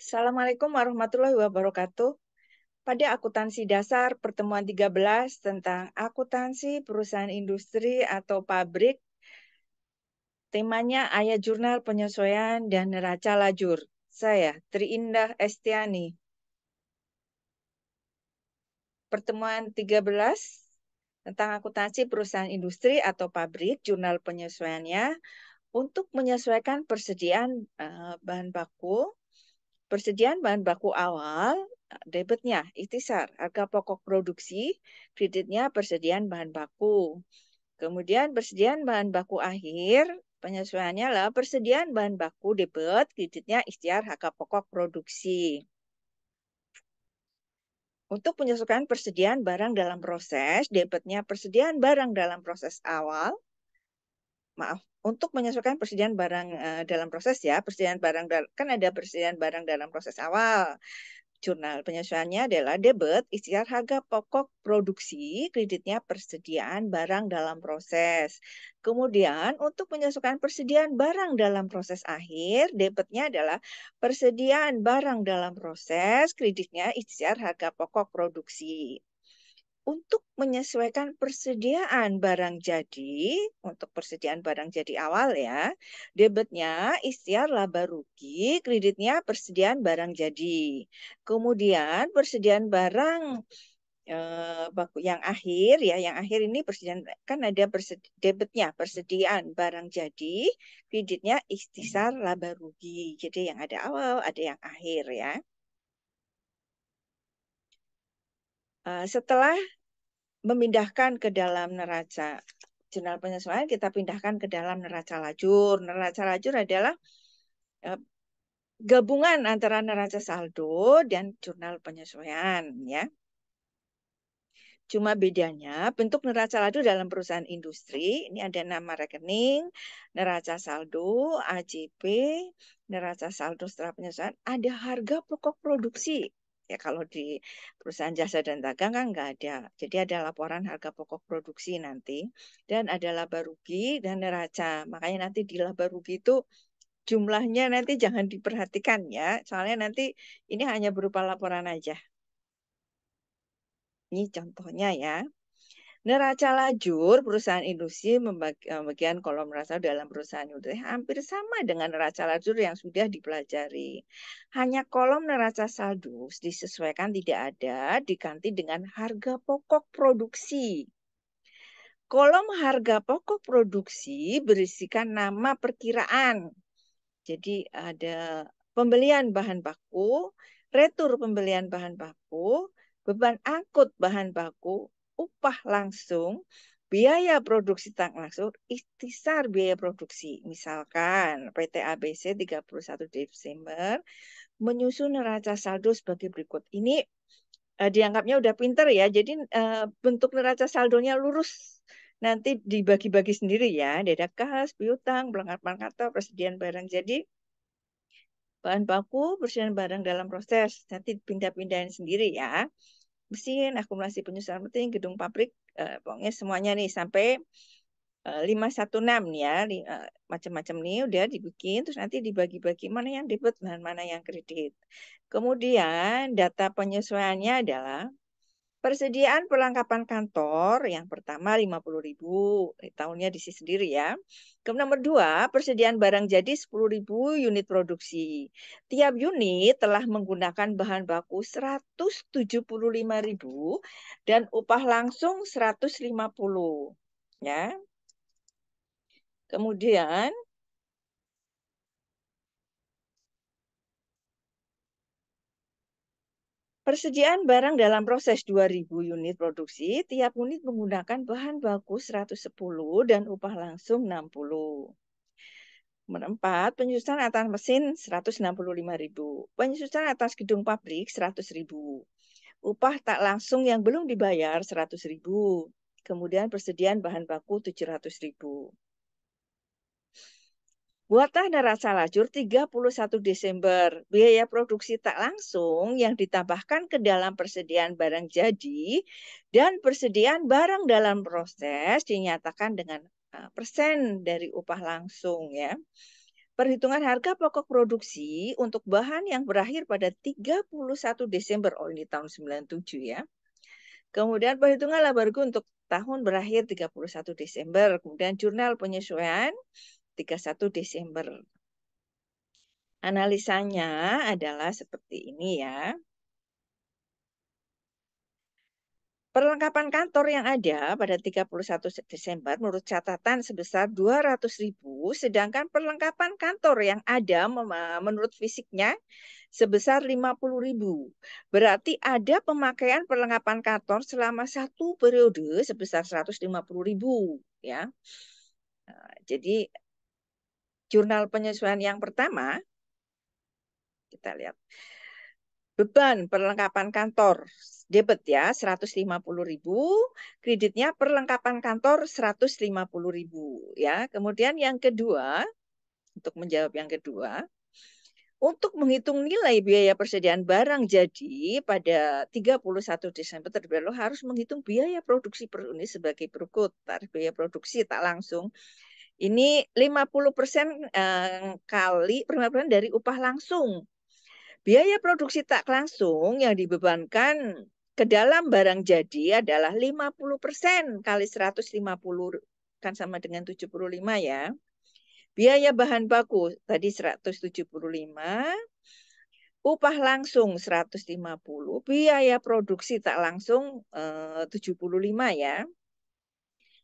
Assalamualaikum warahmatullahi wabarakatuh. Pada akuntansi dasar pertemuan 13 tentang akuntansi perusahaan industri atau pabrik, temanya ayat jurnal penyesuaian dan neraca lajur. Saya, Triindah Estiani. Pertemuan 13 tentang akuntansi perusahaan industri atau pabrik, jurnal penyesuaiannya untuk menyesuaikan bahan baku. Persediaan bahan baku awal, debitnya ikhtisar, harga pokok produksi, kreditnya persediaan bahan baku. Kemudian persediaan bahan baku akhir, penyesuaiannya adalah persediaan bahan baku debit, kreditnya ikhtiar harga pokok produksi. Untuk menyesuaikan persediaan barang dalam proses, debitnya persediaan barang dalam proses awal, untuk menyesuaikan persediaan barang dalam proses ya, kan ada persediaan barang dalam proses awal. Jurnal penyesuaiannya adalah debit, ikhtiar harga pokok produksi, kreditnya persediaan barang dalam proses. Kemudian untuk menyesuaikan persediaan barang dalam proses akhir, debitnya adalah persediaan barang dalam proses, kreditnya ikhtiar harga pokok produksi. Untuk menyesuaikan persediaan barang jadi, untuk persediaan barang jadi awal ya, debitnya ikhtiar laba rugi, kreditnya persediaan barang jadi. Kemudian persediaan barang baku yang akhir ya, yang akhir ini persediaan kan ada debitnya persediaan barang jadi, kreditnya ikhtisar laba rugi. Jadi yang ada awal, ada yang akhir ya. Setelah memindahkan ke dalam neraca jurnal penyesuaian, kita pindahkan ke dalam neraca lajur. Neraca lajur adalah gabungan antara neraca saldo dan jurnal penyesuaian ya. Cuma bedanya bentuk neraca lajur dalam perusahaan industri, ini ada nama rekening, neraca saldo, AJP, neraca saldo setelah penyesuaian, ada harga pokok produksi. Ya kalau di perusahaan jasa dan dagang kan nggak ada. Jadi ada laporan harga pokok produksi nanti. Dan ada laba rugi dan neraca. Makanya nanti di laba rugi itu jumlahnya nanti jangan diperhatikan ya. Soalnya nanti ini hanya berupa laporan aja. Ini contohnya ya. Neraca lajur perusahaan industri bagian kolom neraca dalam perusahaan industri hampir sama dengan neraca lajur yang sudah dipelajari. Hanya kolom neraca saldo disesuaikan tidak ada, diganti dengan harga pokok produksi. Kolom harga pokok produksi berisikan nama perkiraan. Jadi ada pembelian bahan baku, retur pembelian bahan baku, beban angkut bahan baku, upah langsung, biaya produksi tak langsung, ikhtisar biaya produksi. Misalkan PT ABC 31 Desember menyusun neraca saldo sebagai berikut. Ini dianggapnya udah pinter ya. Jadi bentuk neraca saldonya lurus. Nanti dibagi-bagi sendiri ya. Deda kas, piutang, pelengkap persediaan barang. Jadi bahan baku, persediaan barang dalam proses. Nanti pindah-pindahin sendiri ya. Mesin, akumulasi penyusunan penting, gedung pabrik, pokoknya semuanya nih sampai 516 nih ya, macam-macam nih udah dibikin, terus nanti dibagi-bagi mana yang debit dan mana yang kredit. Kemudian data penyesuaiannya adalah persediaan perlengkapan kantor yang pertama 50.000, tahunnya diisi sendiri ya. Kemudian nomor 2, persediaan barang jadi 10.000 unit produksi. Tiap unit telah menggunakan bahan baku 175.000 dan upah langsung 150. Ya. Kemudian persediaan barang dalam proses 2.000 unit produksi, tiap unit menggunakan bahan baku 110 dan upah langsung 60. Nomor 4, penyusutan atas mesin 165.000. Penyusutan atas gedung pabrik 100.000. Upah tak langsung yang belum dibayar 100.000. Kemudian persediaan bahan baku 700.000. Buatlah neraca lajur 31 Desember. Biaya produksi tak langsung yang ditambahkan ke dalam persediaan barang jadi dan persediaan barang dalam proses dinyatakan dengan persen dari upah langsung ya. Perhitungan harga pokok produksi untuk bahan yang berakhir pada 31 Desember. Oh, ini tahun 97 ya. Kemudian perhitungan laba rugi untuk tahun berakhir 31 Desember. Kemudian jurnal penyesuaian 31 Desember. Analisanya adalah seperti ini ya. Perlengkapan kantor yang ada pada 31 Desember menurut catatan sebesar 200.000, sedangkan perlengkapan kantor yang ada menurut fisiknya sebesar 50.000. Berarti ada pemakaian perlengkapan kantor selama satu periode sebesar 150.000 ya. Nah, jadi jurnal penyesuaian yang pertama kita lihat. Beban perlengkapan kantor debit ya 150.000, kreditnya perlengkapan kantor 150.000 ya. Kemudian yang kedua, untuk menjawab yang kedua, untuk menghitung nilai biaya persediaan barang jadi pada 31 Desember terlebih dahulu harus menghitung biaya produksi per unit sebagai berikut. Tarif biaya produksi tak langsung ini 50% kali 50% dari upah langsung. Biaya produksi tak langsung yang dibebankan ke dalam barang jadi adalah 50% kali 150 kan sama dengan 75 ya. Biaya bahan baku tadi 175, upah langsung 150, biaya produksi tak langsung 75 ya.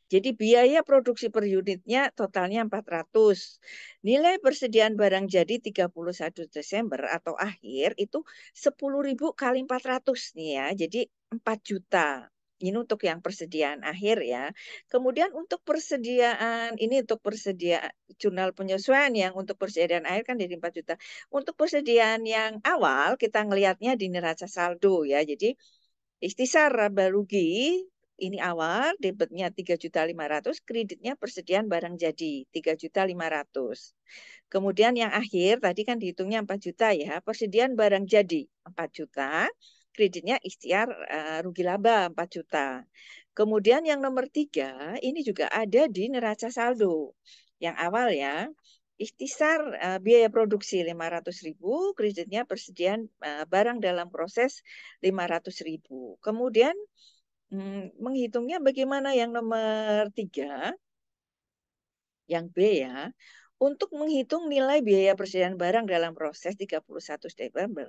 Jadi biaya produksi per unitnya totalnya 400. Nilai persediaan barang jadi 31 Desember atau akhir itu 10.000 kali 400 nih ya. Jadi 4 juta. Ini untuk yang persediaan akhir ya. Kemudian untuk persediaan, ini untuk persediaan jurnal penyesuaian yang untuk persediaan akhir kan jadi 4 juta. Untuk persediaan yang awal kita ngelihatnya di neraca saldo ya. Jadi ikhtisar laba rugi ini awal debitnya 3.500.000, kreditnya persediaan barang jadi 3.500.000. Kemudian yang akhir tadi kan dihitungnya 4 juta ya, persediaan barang jadi 4 juta, kreditnya ikhtiar rugi laba 4 juta. Kemudian yang nomor 3 ini juga ada di neraca saldo. Yang awal ya, ikhtisar biaya produksi 500.000, kreditnya persediaan barang dalam proses 500.000. Kemudian menghitungnya bagaimana yang nomor 3, yang B ya. Untuk menghitung nilai biaya persediaan barang dalam proses 31 Desember,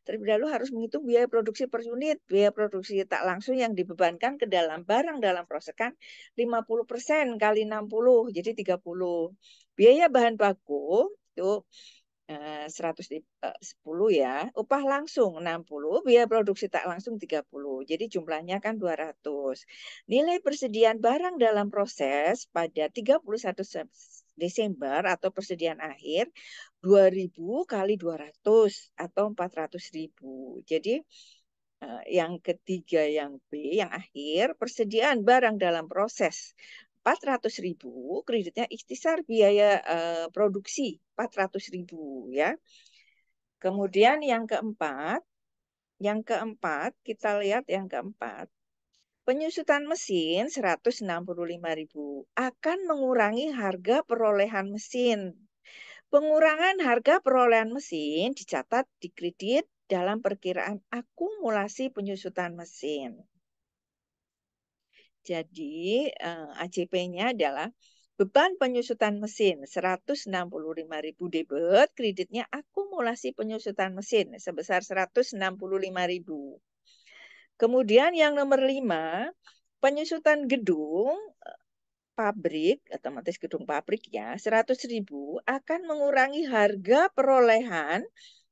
terlebih dahulu harus menghitung biaya produksi per unit. Biaya produksi tak langsung yang dibebankan ke dalam barang dalam proses kan 50% kali 60, jadi 30. Biaya bahan baku itu 110 ya, upah langsung 60, biaya produksi tak langsung 30. Jadi jumlahnya kan 200. Nilai persediaan barang dalam proses pada 31 Desember atau persediaan akhir 2.000 kali 200 atau 400.000. Jadi yang ketiga yang B, yang akhir, persediaan barang dalam proses 400.000, kreditnya ikhtisar biaya produksi 400.000 ya. Kemudian yang keempat kita lihat yang keempat. Penyusutan mesin 165.000 akan mengurangi harga perolehan mesin. Pengurangan harga perolehan mesin dicatat di kredit dalam perkiraan akumulasi penyusutan mesin. Jadi AJP-nya adalah beban penyusutan mesin 165.000 debit, kreditnya akumulasi penyusutan mesin sebesar 165.000. Kemudian yang nomor 5, penyusutan gedung pabrik, otomatis gedung pabrik ya, 100.000 akan mengurangi harga perolehan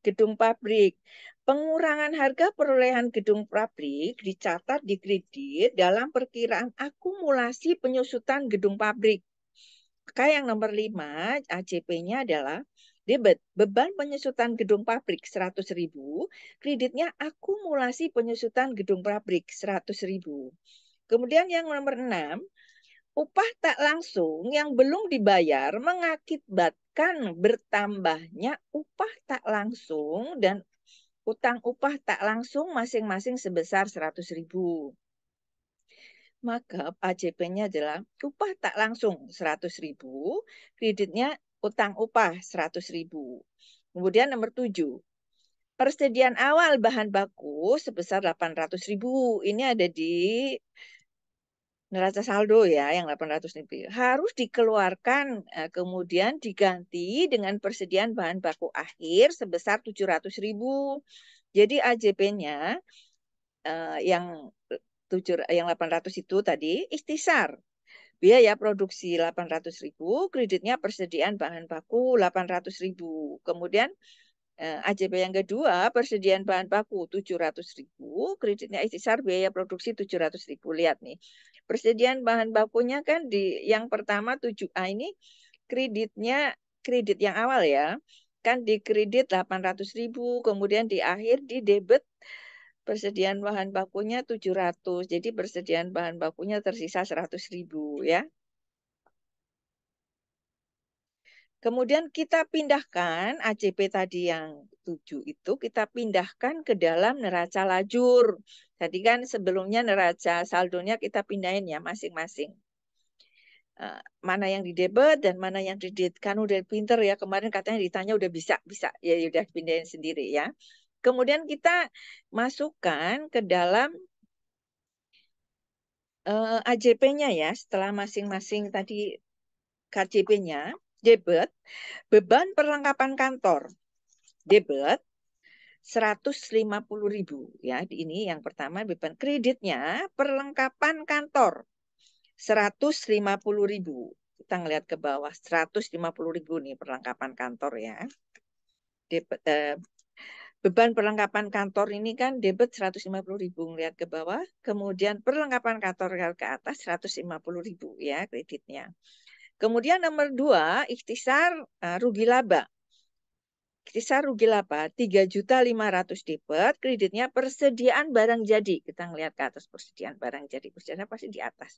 gedung pabrik. Pengurangan harga perolehan gedung pabrik dicatat di kredit dalam perkiraan akumulasi penyusutan gedung pabrik. Maka yang nomor 5, AJP-nya adalah debit, beban penyusutan gedung pabrik 100.000, kreditnya akumulasi penyusutan gedung pabrik 100.000. Kemudian yang nomor 6, upah tak langsung yang belum dibayar mengakibatkan bertambahnya upah tak langsung dan utang upah tak langsung masing-masing sebesar 100.000. Maka AJP-nya adalah upah tak langsung 100.000, kreditnya utang upah 100.000. Kemudian nomor 7, persediaan awal bahan baku sebesar 800.000. Ini ada di neraca saldo ya, yang 800.000. Harus dikeluarkan, kemudian diganti dengan persediaan bahan baku akhir sebesar 700.000. Jadi AJP-nya yang 800 itu tadi ikhtisar. Biaya produksi 800.000, kreditnya persediaan bahan baku 800.000. Kemudian AJP yang kedua, persediaan bahan baku 700.000, kreditnya ikhtisar biaya produksi 700.000. Lihat nih, persediaan bahan bakunya kan di yang pertama 7A ini kreditnya, kredit yang awal ya, kan di kredit 800.000, kemudian di akhir di debit persediaan bahan bakunya 700. Jadi persediaan bahan bakunya tersisa 100.000 ya. Kemudian kita pindahkan AJP tadi yang 7 itu, kita pindahkan ke dalam neraca lajur. Tadi kan sebelumnya neraca saldonya kita pindahin ya masing-masing. Mana yang di debit dan mana yang kredit. Kan udah pinter ya, kemarin katanya ditanya udah bisa. Ya udah pindahin sendiri ya. Kemudian kita masukkan ke dalam AJP-nya ya, setelah masing-masing tadi KJP-nya, debit, beban perlengkapan kantor. Debit 150.000 ya. Ini yang pertama beban. Kreditnya perlengkapan kantor 150.000. Kita ngelihat ke bawah 150.000 nih perlengkapan kantor ya. Debit, beban perlengkapan kantor ini kan debit 150.000, lihat ke bawah. Kemudian perlengkapan kantor ke atas 150.000 ya kreditnya. Kemudian nomor 2, ikhtisar rugi laba. Ikhtisar rugi laba 3.500.000 debit, kreditnya persediaan barang jadi. Kita ngelihat ke atas persediaan barang jadi. Persediaan pasti di atas.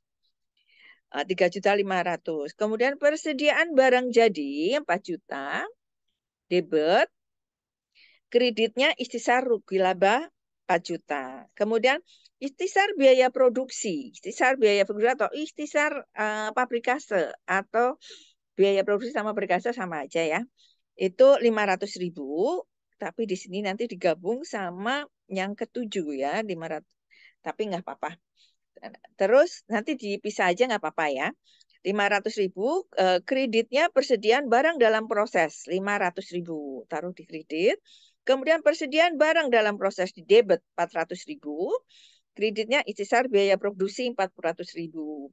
3.500.000. Kemudian persediaan barang jadi 4 juta debit, kreditnya ikhtisar rugi laba 4 juta. Kemudian ikhtisar biaya produksi, ikhtisar biaya produksi atau ikhtisar pabrikase atau biaya produksi sama pabrikase sama aja ya. Itu 500.000, tapi di sini nanti digabung sama yang ketujuh ya, 500. Tapi nggak apa-apa. Terus nanti dipisah aja nggak apa-apa ya. 500.000, kreditnya persediaan barang dalam proses 500.000 taruh di kredit. Kemudian persediaan barang dalam proses di debit 400.000. Kreditnya ikhtisar biaya produksi 400.000.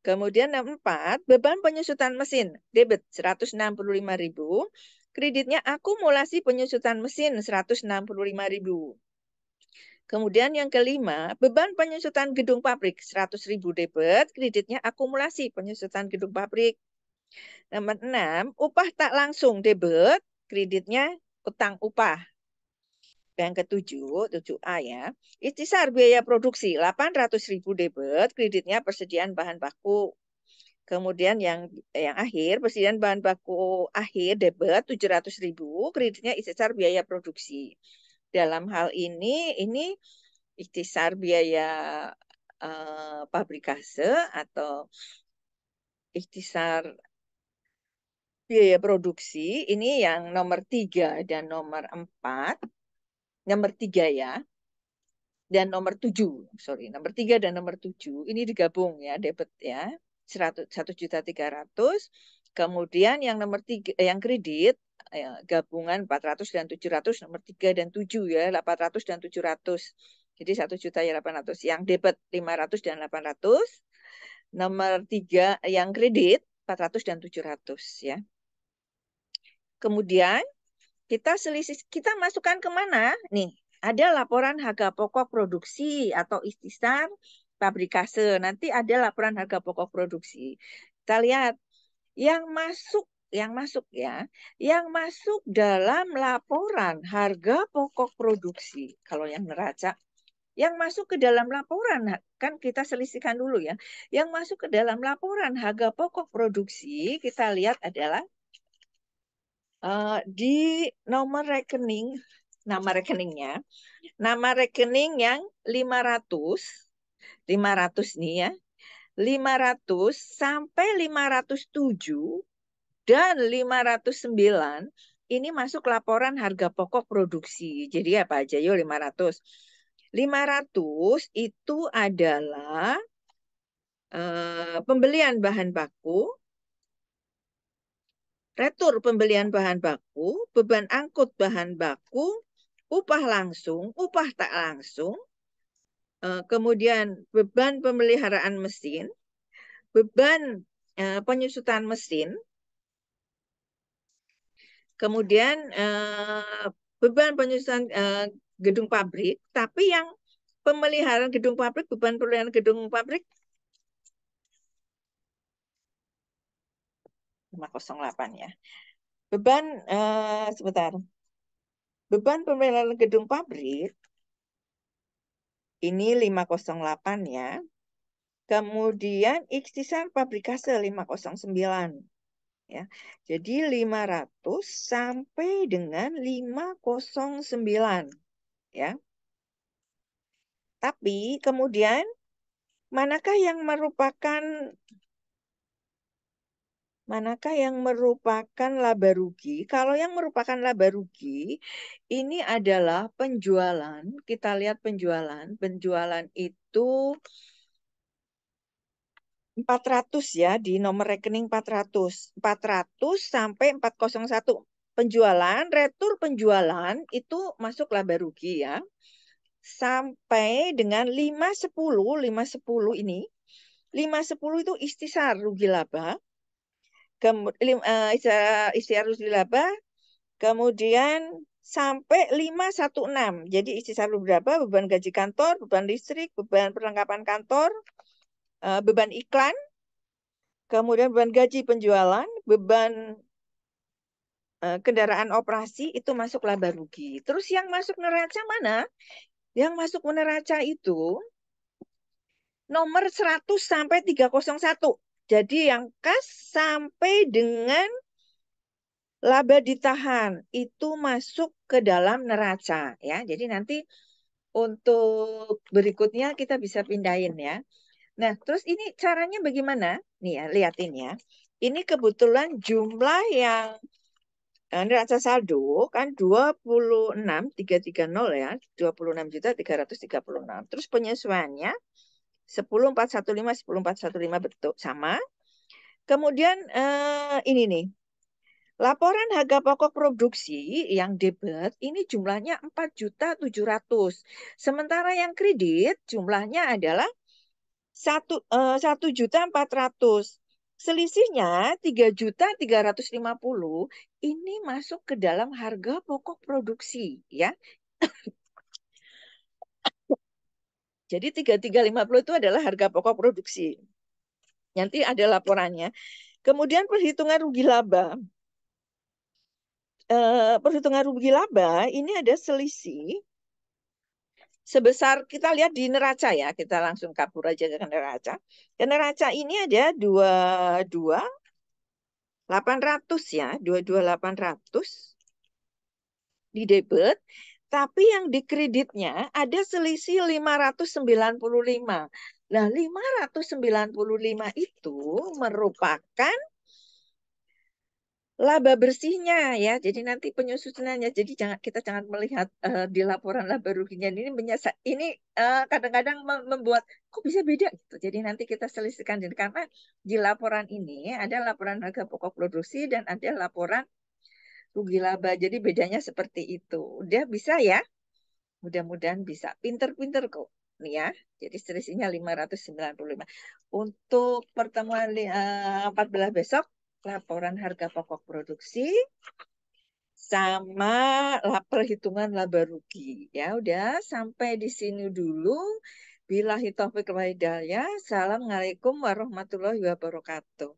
Kemudian 4, beban penyusutan mesin debit 165.000. Kreditnya akumulasi penyusutan mesin 165.000. Kemudian yang kelima, beban penyusutan gedung pabrik 100.000 debit, kreditnya akumulasi penyusutan gedung pabrik. Nomor 6, upah tak langsung debit, kreditnya utang upah. Yang ketujuh, 7A ya, ikhtisar biaya produksi 800.000 debit, kreditnya persediaan bahan baku. Kemudian yang akhir, persediaan bahan baku akhir debit 700.000, kreditnya ikhtisar biaya produksi. Dalam hal ini ikhtisar biaya pabrikase atau ikhtisar biaya produksi ini yang nomor 3 dan nomor 4. Nomor 3 ya. Dan nomor 7. Sorry, nomor 3 dan nomor 7 ini digabung ya, debit ya. 1.300.000. Kemudian yang nomor 3 yang kredit gabungan 400 dan 700, nomor 3 dan 7 ya, 800 dan 700. Jadi 1.800.000 yang debit 500 dan 800. Nomor 3 yang kredit 400 dan 700 ya. Kemudian kita masukkan kemana? Nih, ada laporan harga pokok produksi atau ikhtisar pabrikase. Nanti ada laporan harga pokok produksi. Kita lihat yang masuk ya, yang masuk dalam laporan harga pokok produksi. Kalau yang neraca, yang masuk ke dalam laporan, kan kita selisihkan dulu ya. Yang masuk ke dalam laporan harga pokok produksi, kita lihat adalah di nomor rekening, nama rekeningnya, nama rekening yang 500 nih ya, 500 sampai 507 Dan 509 ini masuk laporan harga pokok produksi. Jadi apa aja? Yuk 500. 500 itu adalah pembelian bahan baku, retur pembelian bahan baku, beban angkut bahan baku, upah langsung, upah tak langsung, kemudian beban pemeliharaan mesin, beban penyusutan mesin, kemudian beban penyusutan gedung pabrik, tapi yang pemeliharaan gedung pabrik, beban pemeliharaan gedung pabrik 508 ya. Beban sebentar. Beban pemeliharaan gedung pabrik ini 508 ya. Kemudian ikhtisar pabrikase 509 ya. Jadi 500 sampai dengan 509 ya. Tapi kemudian manakah yang merupakan laba rugi? Kalau yang merupakan laba rugi ini adalah penjualan. Kita lihat penjualan. Penjualan itu 400 ya, di nomor rekening 400. 400 sampai 401. Penjualan, retur penjualan itu masuk laba rugi ya. Sampai dengan 510 ini. 510 itu ikhtisar rugi laba. Ikhtisar rugi laba. Kemudian sampai 516. Jadi ikhtisar rugi laba, beban gaji kantor, beban listrik, beban perlengkapan kantor, beban iklan, kemudian beban gaji penjualan, beban kendaraan operasi itu masuk laba rugi. Terus yang masuk neraca mana? Yang masuk neraca itu nomor 100 sampai 301. Jadi yang kas sampai dengan laba ditahan itu masuk ke dalam neraca ya. Jadi nanti untuk berikutnya kita bisa pindahin ya. Nah, terus ini caranya bagaimana? Nih ya, lihatin ya. Ini kebetulan jumlah yang neraca saldo kan 26.330 ya, 26.336. Terus penyesuaiannya 10.415, 10.415 betul sama. Kemudian ini nih. Laporan harga pokok produksi yang debit ini jumlahnya 4.700.000. Sementara yang kredit jumlahnya adalah 1.400.000. Selisihnya 3.350.000 ini masuk ke dalam harga pokok produksi ya. Jadi 3.350 itu adalah harga pokok produksi. Nanti ada laporannya. Kemudian perhitungan rugi laba. Perhitungan rugi laba ini ada selisih sebesar, kita lihat di neraca ya, kita langsung kabur aja ke neraca. Ke neraca ini ada 22.800 ya, 22.800 di debit, tapi yang di kreditnya ada selisih 595. Nah, 595 itu merupakan laba bersihnya ya. Jadi nanti penyusunannya. Jadi kita jangan melihat di laporan laba ruginya ini kadang-kadang membuat kok bisa beda gitu. Jadi nanti kita selisihkan karena di laporan ini ada laporan harga pokok produksi dan ada laporan rugi laba. Jadi bedanya seperti itu. Udah bisa ya? Mudah-mudahan bisa. Pinter-pinter kok. Nih ya. Jadi selisihnya 595. Untuk pertemuan 14 besok laporan harga pokok produksi sama perhitungan laba rugi. Ya udah sampai di sini dulu. Billahi taufik wal hidayah. Assalamualaikum warahmatullahi wabarakatuh.